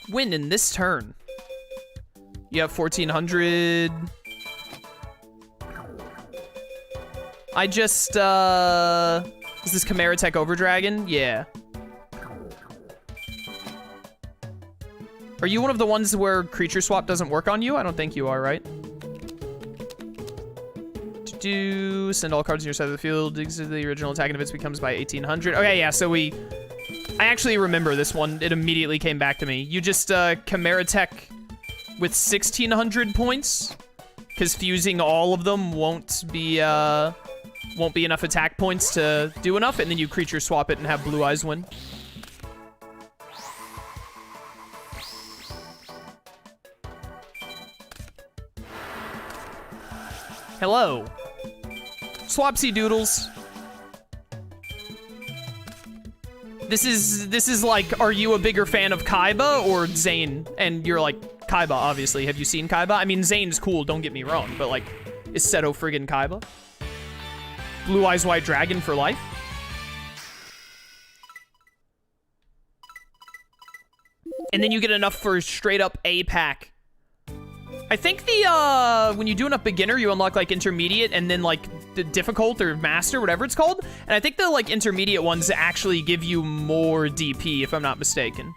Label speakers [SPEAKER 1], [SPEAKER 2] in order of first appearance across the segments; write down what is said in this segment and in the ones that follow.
[SPEAKER 1] win in this turn? You have 1400. I just, is this Chimera Tech Overdragon? Yeah. Are you one of the ones where creature swap doesn't work on you? I don't think you are, right? Send all cards on your side of the field. Exit the original attack and if it becomes by 1800. Okay, yeah, so I actually remember this one. It immediately came back to me. You just, Chimera Tech with 1600 points, because fusing all of them won't be enough attack points to do enough, and then you creature swap it and have Blue Eyes win. Hello. Swapsy doodles. This is like, are you a bigger fan of Kaiba or Zane? And you're like, Kaiba, obviously. Have you seen Kaiba? I mean, Zane's cool, don't get me wrong, but like, is Seto friggin' Kaiba? Blue Eyes White Dragon for life? And then you get enough for straight up A pack. I think when you do enough beginner, you unlock like intermediate and then like the difficult or master, whatever it's called. And I think the like intermediate ones actually give you more DP, if I'm not mistaken.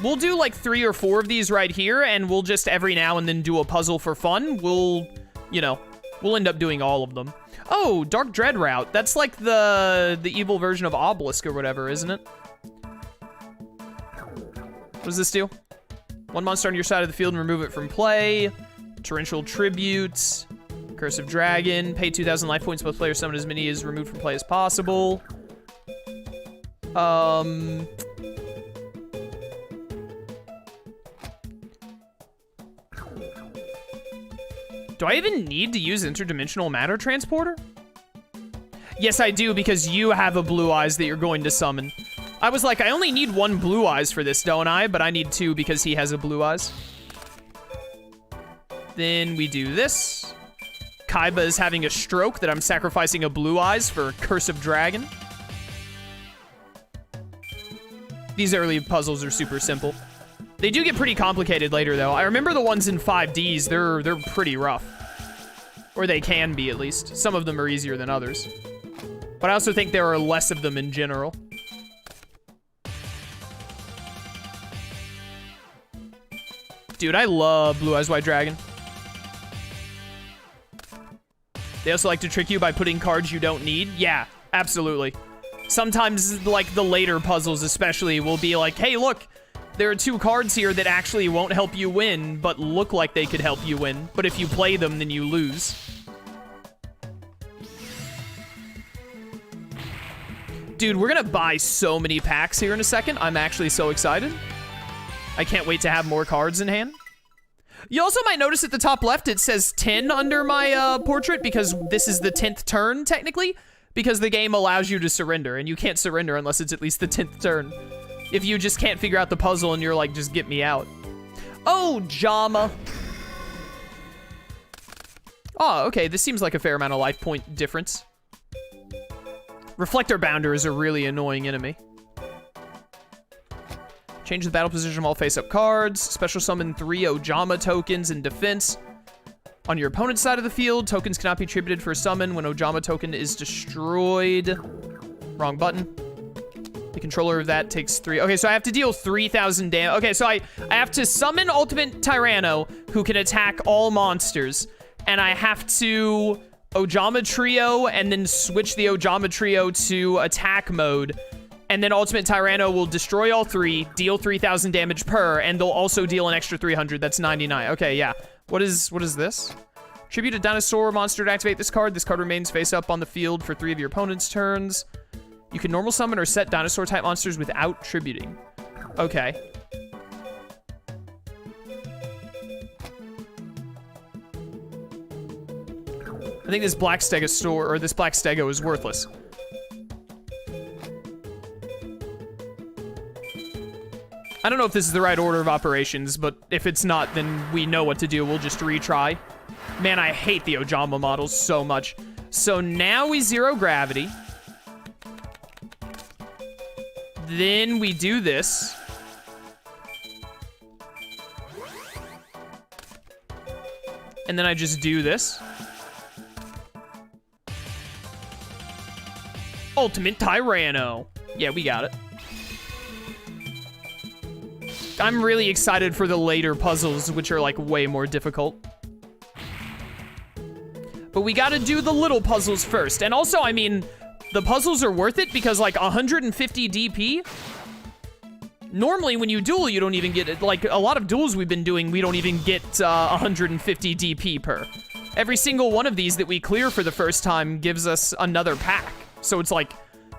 [SPEAKER 1] We'll do like 3 or 4 of these right here, and we'll just every now and then do a puzzle for fun. We'll end up doing all of them. Oh, Dark Dread Route. That's like the evil version of Obelisk or whatever, isn't it? What does this do? One monster on your side of the field and remove it from play. Torrential Tribute. Curse of Dragon. Pay 2,000 life points. Both players summon as many as removed from play as possible. Do I even need to use Interdimensional Matter Transporter? Yes, I do, because you have a Blue Eyes that you're going to summon. I was like, I only need 1 Blue Eyes for this, don't I? But I need 2 because he has a Blue Eyes. Then we do this. Kaiba is having a stroke that I'm sacrificing a Blue Eyes for Curse of Dragon. These early puzzles are super simple. They do get pretty complicated later, though. I remember the ones in 5Ds, they're pretty rough. Or they can be, at least. Some of them are easier than others. But I also think there are less of them in general. Dude, I love Blue Eyes White Dragon. They also like to trick you by putting cards you don't need. Yeah, absolutely. Sometimes, like, the later puzzles especially will be like, hey, look, there are 2 cards here that actually won't help you win, but look like they could help you win. But if you play them, then you lose. Dude, we're gonna buy so many packs here in a second. I'm actually so excited. I can't wait to have more cards in hand. You also might notice at the top left, it says 10 under my portrait, because this is the 10th turn, technically, because the game allows you to surrender, and you can't surrender unless it's at least the 10th turn. If you just can't figure out the puzzle and you're like, just get me out. Oh, Ojama. Oh, okay, this seems like a fair amount of life point difference. Reflector Bounder is a really annoying enemy. Change the battle position of all face-up cards. Special summon 3 Ojama tokens in defense. On your opponent's side of the field, tokens cannot be attributed for a summon when Ojama token is destroyed. Wrong button. The controller of that takes 3. Okay, so I have to deal 3,000 damage. Okay, so I have to summon Ultimate Tyranno, who can attack all monsters. And I have to Ojama Trio, and then switch the Ojama Trio to attack mode. And then Ultimate Tyranno will destroy all 3, deal 3,000 damage per, and they'll also deal an extra 300. That's 99. Okay, yeah. What is this? Tribute a dinosaur monster to activate this card. This card remains face up on the field for 3 of your opponent's turns. You can normal summon or set dinosaur-type monsters without tributing. Okay. I think this Black Stego is worthless. I don't know if this is the right order of operations, but if it's not, then we know what to do. We'll just retry. Man, I hate the Ojama models so much. So now we zero gravity. Then we do this. And then I just do this. Ultimate Tyranno. Yeah, we got it. I'm really excited for the later puzzles, which are like way more difficult. But we gotta do the little puzzles first. And also, I mean, the puzzles are worth it because like 150 DP, normally when you duel, you don't even get it. Like a lot of duels we've been doing, we don't even get 150 DP per. Every single one of these that we clear for the first time gives us another pack. So it's like,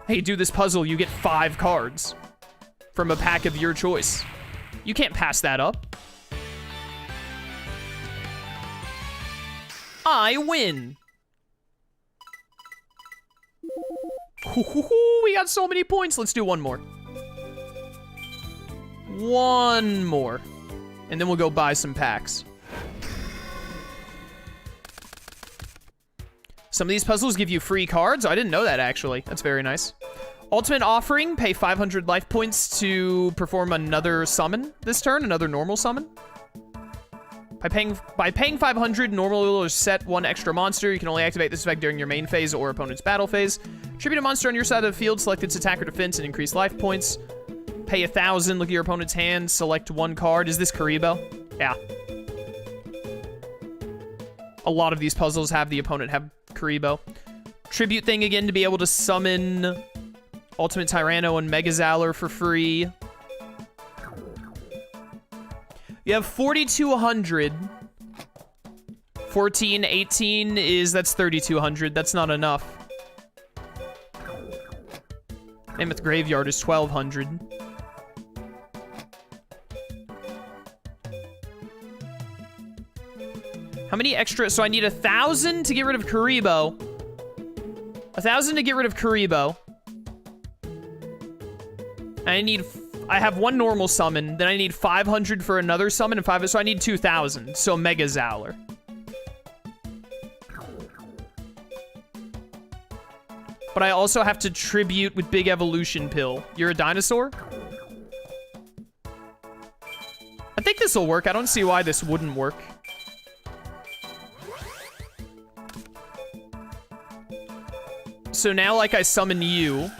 [SPEAKER 1] hey, do this puzzle, you get 5 cards from a pack of your choice. You can't pass that up. I win. We got so many points. Let's do one more. One more. And then we'll go buy some packs. Some of these puzzles give you free cards. Oh, I didn't know that, actually. That's very nice. Ultimate Offering. Pay 500 life points to perform another summon this turn. Another normal summon. By paying 500, normal or set 1 extra monster. You can only activate this effect during your main phase or opponent's battle phase. Tribute a monster on your side of the field. Select its attack or defense and increase life points. Pay 1,000. Look at your opponent's hand. Select 1 card. Is this Karibo? Yeah. A lot of these puzzles have the opponent have Karibo. Tribute thing again to be able to summon Ultimate Tyranno and Mega Zowler for free. You have 4,200. 14, 18 that's 3,200. That's not enough. Mammoth Graveyard is 1,200. How many extra? So I need 1,000 to get rid of Karibo. 1,000 to get rid of Karibo. I have 1 normal summon, then I need 500 for another summon, and 5, so I need 2,000. So Mega Zowler. But I also have to tribute with Big Evolution Pill. You're a dinosaur? I think this will work. I don't see why this wouldn't work. So now, like, I summon you.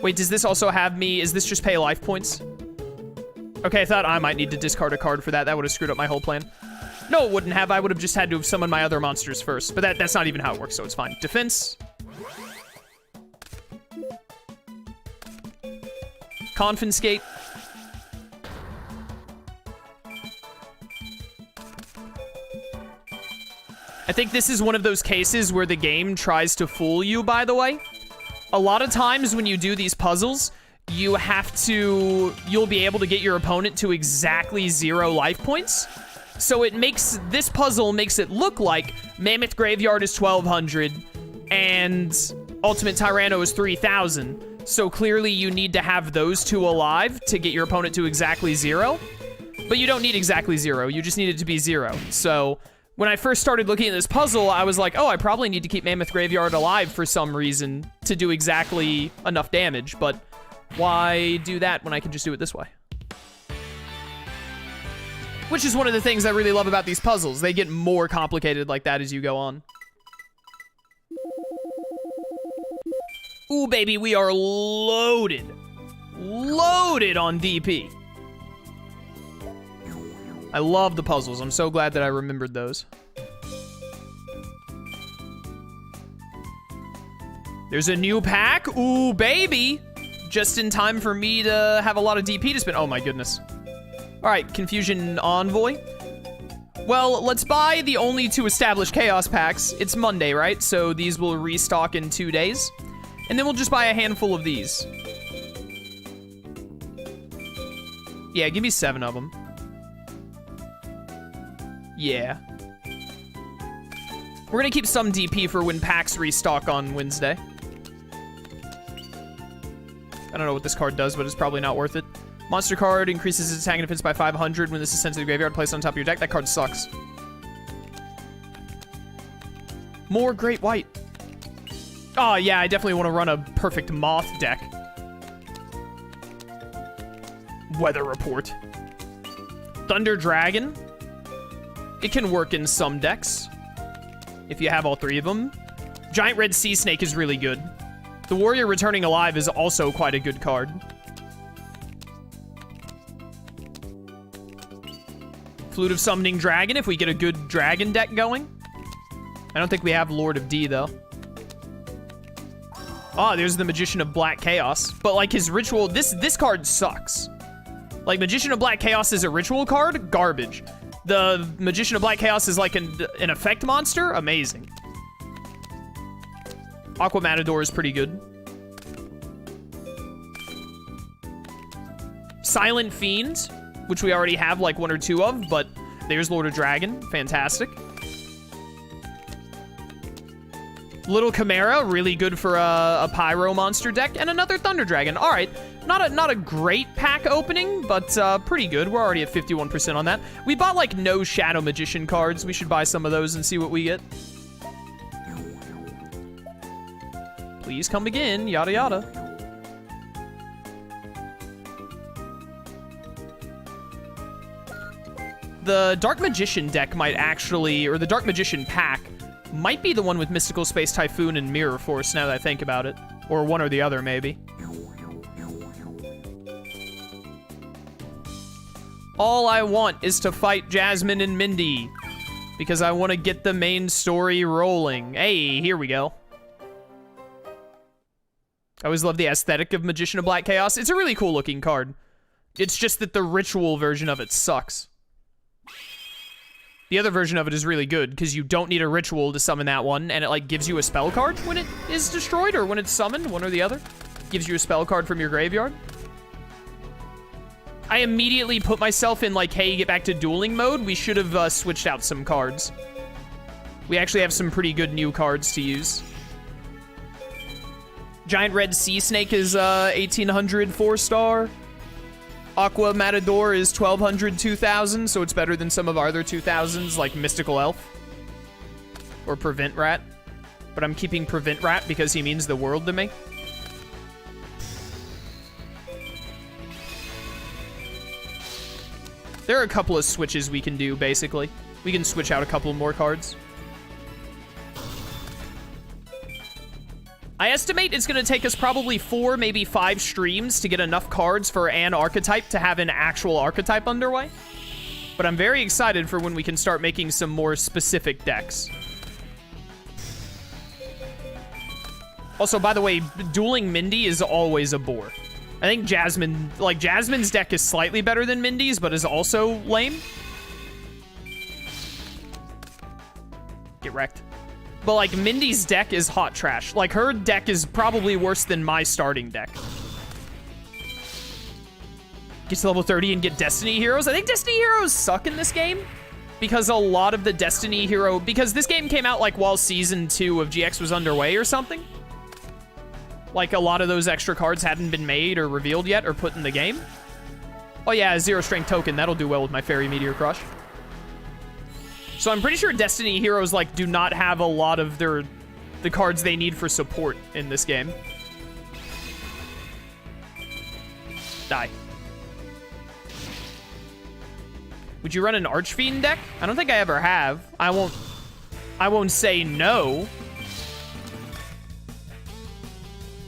[SPEAKER 1] Wait, does this also have me? Is this just pay life points? Okay, I thought I might need to discard a card for that. That would have screwed up my whole plan. No, it wouldn't have. I would have just had to have summoned my other monsters first. But that's not even how it works, so it's fine. Defense. Confiscate. I think this is one of those cases where the game tries to fool you, by the way. A lot of times when you do these puzzles, you'll be able to get your opponent to exactly 0 life points. So this puzzle makes it look like Mammoth Graveyard is 1,200 and Ultimate Tyranno is 3,000. So clearly you need to have those 2 alive to get your opponent to exactly 0. But you don't need exactly 0, you just need it to be 0. So when I first started looking at this puzzle, I was like, oh, I probably need to keep Mammoth Graveyard alive for some reason to do exactly enough damage, but why do that when I can just do it this way? Which is one of the things I really love about these puzzles. They get more complicated like that as you go on. Ooh, baby, we are loaded. Loaded on DP. I love the puzzles. I'm so glad that I remembered those. There's a new pack. Ooh, baby. Just in time for me to have a lot of DP to spend. Oh, my goodness. All right, Confusion Envoy. Well, let's buy the only 2 established Chaos packs. It's Monday, right? So these will restock in 2 days. And then we'll just buy a handful of these. Yeah, give me 7 of them. Yeah. We're gonna keep some DP for when packs restock on Wednesday. I don't know what this card does, but it's probably not worth it. Monster card increases its attack and defense by 500 when this is sent to the graveyard, placed on top of your deck. That card sucks. More Great White. Oh, yeah, I definitely want to run a perfect Moth deck. Weather Report. Thunder Dragon. It can work in some decks, if you have all three of them. Giant Red Sea Snake is really good. The Warrior Returning Alive is also quite a good card. Flute of Summoning Dragon, if we get a good dragon deck going. I don't think we have Lord of D, though. Oh, there's the Magician of Black Chaos. But, like, his ritual... This card sucks. Like, Magician of Black Chaos is a ritual card? Garbage. The Magician of Black Chaos is, like, an effect monster? Amazing. Aqua Matador is pretty good. Silent Fiend, which we already have, like, one or two of, but there's Lord of Dragon. Fantastic. Little Chimera, really good for a Pyro monster deck, and another Thunder Dragon. All right, not a great pack opening, but pretty good. We're already at 51% on that. We bought, like, no Shadow Magician cards. We should buy some of those and see what we get. Please come again, yada yada. The Dark Magician deck might actually, or the Dark Magician pack, might be the one with Mystical Space Typhoon and Mirror Force, now that I think about it. Or one or the other, maybe. All I want is to fight Jasmine and Mindy, because I want to get the main story rolling. Hey, here we go. I always love the aesthetic of Magician of Black Chaos. It's a really cool looking card. It's just that the ritual version of it sucks. The other version of it is really good, because you don't need a ritual to summon that one, and it, like, gives you a spell card when it is destroyed, or when it's summoned, one or the other. Gives you a spell card from your graveyard. I immediately put myself in, like, hey, get back to dueling mode. We should have switched out some cards. We actually have some pretty good new cards to use. Giant Red Sea Snake is 1800 4-star. Aqua Matador is 1200 2000, so it's better than some of our other 2000s, like Mystical Elf. Or Prevent Rat. But I'm keeping Prevent Rat because he means the world to me. There are a couple of switches we can do, basically. We can switch out a couple more cards. I estimate it's going to take us probably 4, maybe 5 streams to get enough cards for an archetype to have an actual archetype underway. But I'm very excited for when we can start making some more specific decks. Also, by the way, dueling Mindy is always a bore. I think Jasmine, like, Jasmine's deck is slightly better than Mindy's, but is also lame. Get wrecked. But, like, Mindy's deck is hot trash. Like, her deck is probably worse than my starting deck. Get to level 30 and get Destiny Heroes. I think Destiny Heroes suck in this game. Because a lot of the Destiny Hero... Because this game came out, like, while Season 2 of GX was underway or something. Like, a lot of those extra cards hadn't been made or revealed yet or put in the game. Oh, yeah, a 0 strength token. That'll do well with my Fairy Meteor Crush. So I'm pretty sure Destiny Heroes, like, do not have a lot of the cards they need for support in this game. Die. Would you run an Archfiend deck? I don't think I ever have. I won't say no.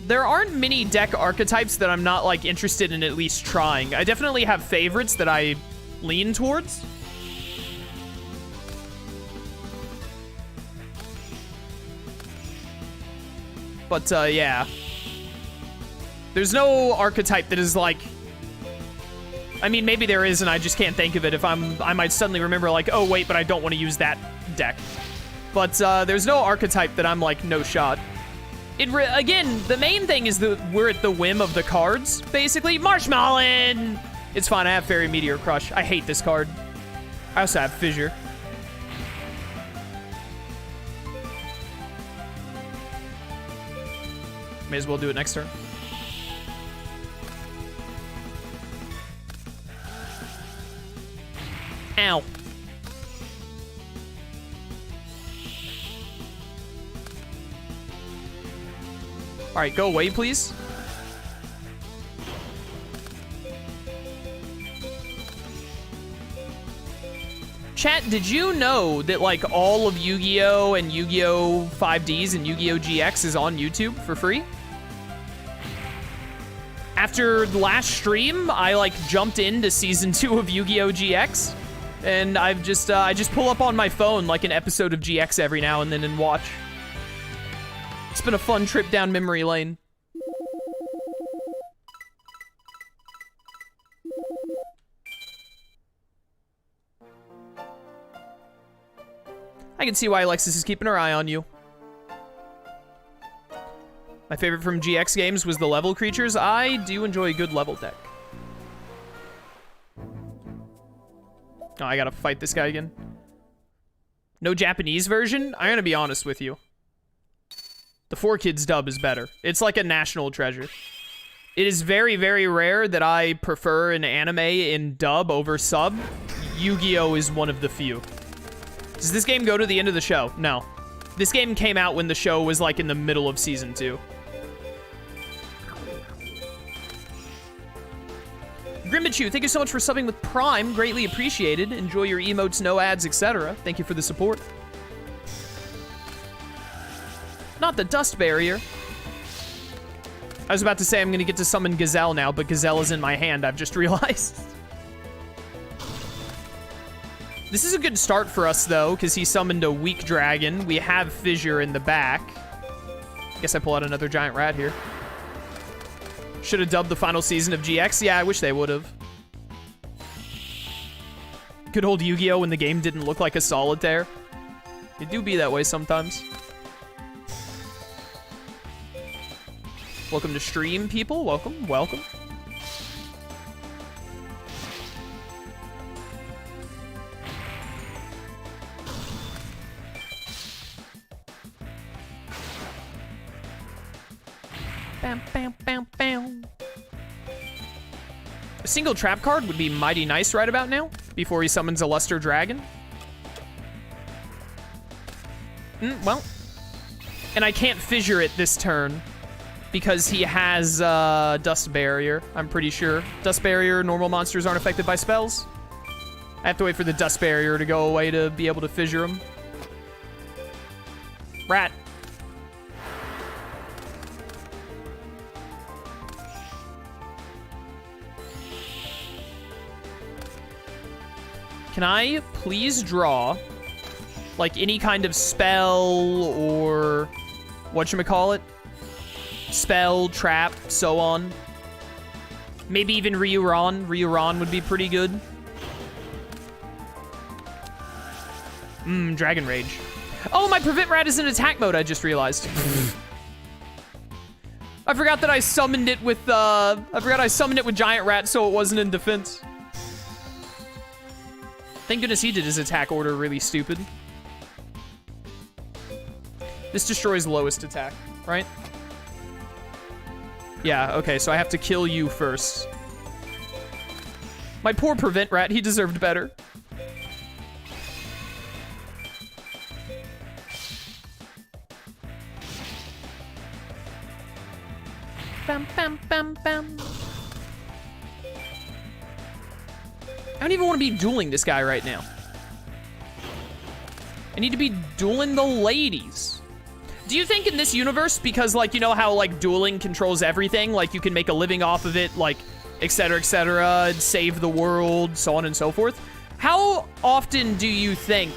[SPEAKER 1] There aren't many deck archetypes that I'm not, like, interested in at least trying. I definitely have favorites that I lean towards. But, yeah. There's no archetype that is, like... I mean, maybe there is, and I just can't think of it. If I might suddenly remember, like, oh, wait, but I don't want to use that deck. But, there's no archetype that I'm, like, no shot. Again, the main thing is that we're at the whim of the cards, basically. Marshmallow! It's fine, I have Fairy Meteor Crush. I hate this card. I also have Fissure. May as well do it next turn. Ow. All right, go away, please. Chat, did you know that, like, all of Yu-Gi-Oh! And Yu-Gi-Oh! 5Ds and Yu-Gi-Oh! GX is on YouTube for free? After the last stream, I, like, jumped into Season 2 of Yu-Gi-Oh! GX. And I just pull up on my phone, like, an episode of GX every now and then and watch. It's been a fun trip down memory lane. I can see why Alexis is keeping her eye on you. My favorite from GX games was the level creatures. I do enjoy a good level deck. Oh, I gotta fight this guy again. No Japanese version? I'm gonna be honest with you. The 4Kids dub is better. It's like a national treasure. It is very, very rare that I prefer an anime in dub over sub. Yu-Gi-Oh! Is one of the few. Does this game go to the end of the show? No. This game came out when the show was, like, in the middle of Season 2. Grimbachu, thank you so much for subbing with Prime. Greatly appreciated. Enjoy your emotes, no ads, etc. Thank you for the support. Not the dust barrier. I was about to say I'm going to get to summon Gazelle now, but Gazelle is in my hand, I've just realized. This is a good start for us, though, because he summoned a weak dragon. We have Fissure in the back. Guess I pull out another giant rat here. Should have dubbed the final season of GX. Yeah, I wish they would have. Good old Yu-Gi-Oh! When the game didn't look like a solitaire. It do be that way sometimes. Welcome to stream, people. Welcome, welcome. Bam, bam, bam, bam. A single trap card would be mighty nice right about now, before he summons a Luster Dragon. Well. And I can't Fissure it this turn, because he has Dust Barrier, I'm pretty sure. Dust Barrier, normal monsters aren't affected by spells. I have to wait for the Dust Barrier to go away to be able to Fissure him. Rat. Can I please draw, like, any kind of spell or whatchamacallit? Spell, trap, so on. Maybe even Ryuran. Ryuran would be pretty good. Dragon Rage. Oh, my Prevent Rat is in attack mode, I just realized. I forgot that I summoned it with, Giant Rat so it wasn't in defense. Thank goodness he did his attack order really stupid. This destroys lowest attack, right? Yeah, okay, so I have to kill you first. My poor Prevent Rat, he deserved better. Bam, bam, bam, bam. I don't even want to be dueling this guy right now. I need to be dueling the ladies. Do you think in this universe, because, like, you know how, like, dueling controls everything, like, you can make a living off of it, like, etc., save the world, so on and so forth. How often do you think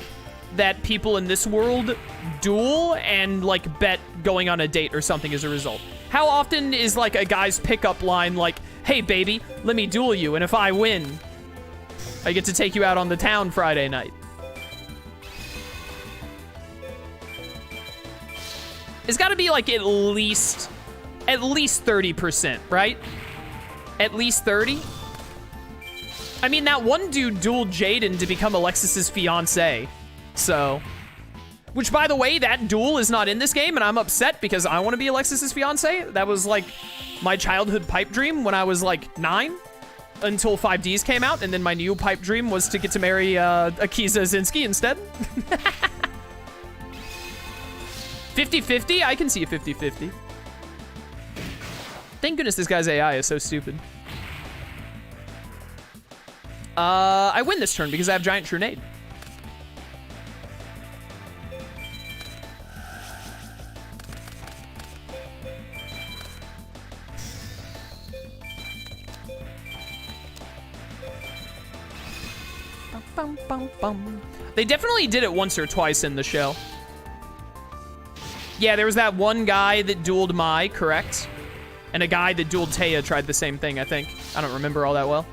[SPEAKER 1] that people in this world duel and, like, bet going on a date or something as a result? How often is, like, a guy's pickup line like, hey, baby, let me duel you, and if I win, I get to take you out on the town Friday night? It's got to be like at least 30%, right? At least 30? I mean, that one dude dueled Jaden to become Alexis's fiance. So, which, by the way, that duel is not in this game, and I'm upset because I want to be Alexis's fiance. That was like my childhood pipe dream when I was like 9. Until 5Ds came out, and then my new pipe dream was to get to marry Akiza Zinski instead. 50-50? I can see a 50-50. Thank goodness this guy's AI is so stupid. I win this turn because I have Giant Trunade. Bum, bum, bum. They definitely did it once or twice in the show. Yeah, there was that one guy that dueled Mai, correct? And a guy that dueled Taya tried the same thing, I think. I don't remember all that well.